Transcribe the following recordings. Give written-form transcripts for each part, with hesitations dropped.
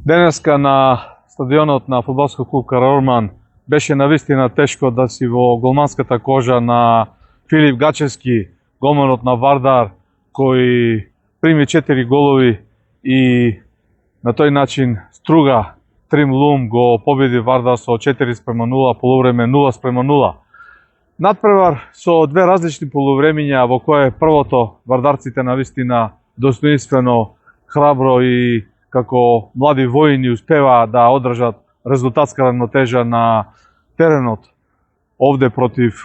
Денеска на стадионот на фудбалскиот клуб Караорман беше навистина тешко да си во голманската кожа на Филип Гачевски, голманот на Вардар, кој прими 4 голови и на тој начин Струга Тримлум го победи Вардар со 4:0, полувреме 0:0. Надпревар со две различни полувремиња во кое првото вардарците навистина достоинствено, храбро и како млади воини успеваа да одржат резултатска равнотежа на теренот овде против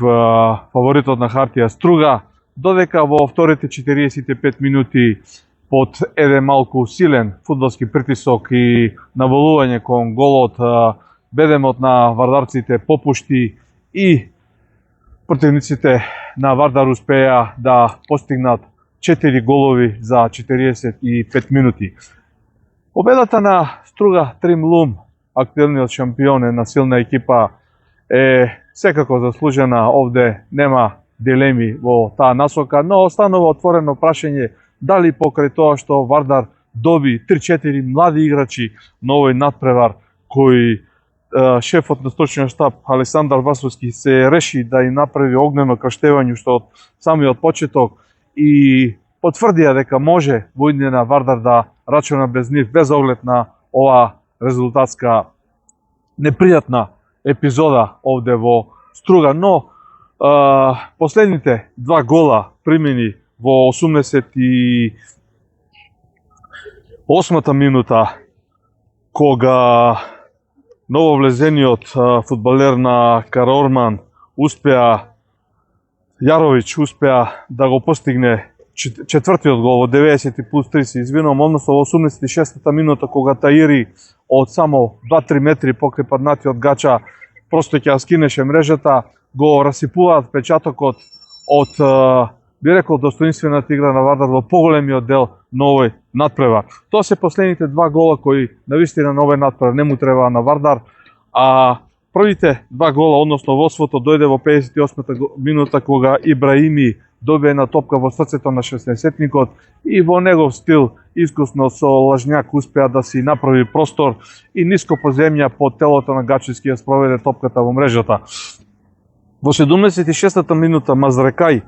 фаворитот на хартија Струга, додека во вторите 45 минути под еден малку силен фудбалски притисок и навалување кон голот бедемот на вардарците попушти и противниците на Вардар успеа да постигнат 4 голови за 45 минути. Победата на Струга Тримлум, актуелниот шампион на силна екипа, е секако заслужена. Овде нема дилеми во таа насока, но останува отворено прашање дали покрај тоа што Вардар доби 3-4 млади играчи на овој надпревар кој шефот на стручниот штаб Александар Васовски се реши да им направи огнено крштевање уште од самиот почеток и потврдија дека може во иднина Вардар да рачуна без нив, без оглед на ова резултатска непријатна епизода овде во Струга. Но последните два гола примени во 88-та минута, кога нововлезениот фудбалер на Караорман Јаровиќ успеа да го постигне четвртиот гол во 90 плюс 3, се извинувам, односно во 86-та минута, кога Таири од само 2-3 метри покрај паднатиот гача просто ќе ја скинеше мрежата, го расипуваат печатокот од, би рекол, достоинствената игра на Вардар во поголемиот дел на овој надпревар. Тоа се последните два гола кои навистина на овој надпревар не му требаа на Вардар, а првите два гола, односно водството, дојде во 58-та минута кога Ибраими добие на топка во срцето на 16-тникот и во негов стил искусно со лажњак успеа да си направи простор и ниско по земја под телото на Гачевски ја спроведе топката во мрежата. Во 76-та минута Мазрекај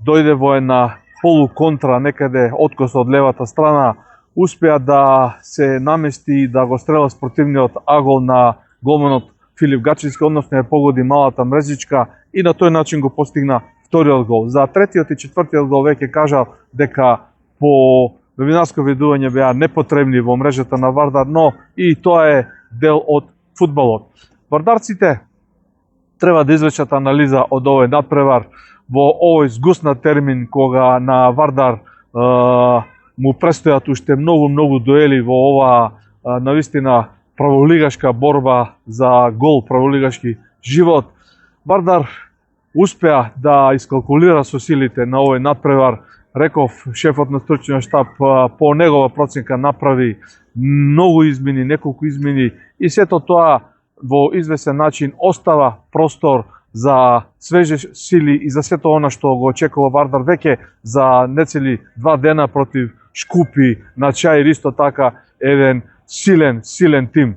дојде во една полуконтра некаде откос од левата страна, успеа да се намести и да го стрела спротивниот агол на голманот Филип Гачевски, односно ја погоди малата мрежичка и на тој начин го постигна вториот гол. За третиот и четвртиот гол веќе кажав дека по новинарско видување беа непотребни во мрежата на Вардар, но и тоа е дел од фудбалот. Вардарците треба да извлечат анализа од овој надпревар во овој згуснат термин кога на Вардар му престојат уште многу дуели во ова навистина праволигашка борба за гол, праволигашки живот. Вардар успеа да искалкулира со силите на овој надпревар. Реков, шефот на стручниот штаб по негова проценка направи многу измени, неколку измени и сето тоа во извесен начин остава простор за свежи сили и за сето она што го очекува Вардар веќе за нецели 2 дена против Шкупи на Чаир, исто така еден силен тим.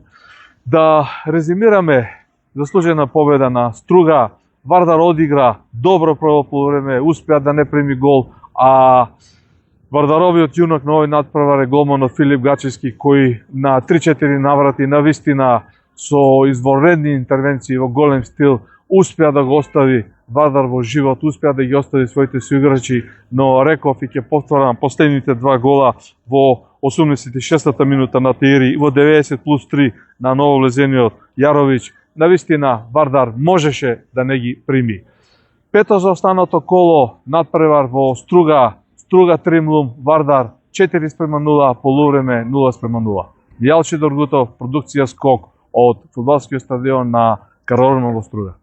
Да резимираме, заслужена победа на Струга. Вардар одигра добро прво полувреме, успеа да не прими гол, а Вардаровиот јунак на овој надпревар е голманот Филип Гачевски, кој на 3-4 наврати навистина со изворедни интервенции во голем стил успеа да го остави Вардар во живот, успеа да ги остави своите соиграчи, но реков и ќе повторам, последните два гола во 86-та минута на Таири и во 90 плюс 3 на нововлезениот Јаровиќ, навистина Вардар можеше да не ги прими. Пето за останото коло надпревар во Струга Тримлум, Вардар 4:0, полувреме 0:0. Јалчи Доргутов, продукција Скок од фудбалскиот стадион на Караорман во Струга.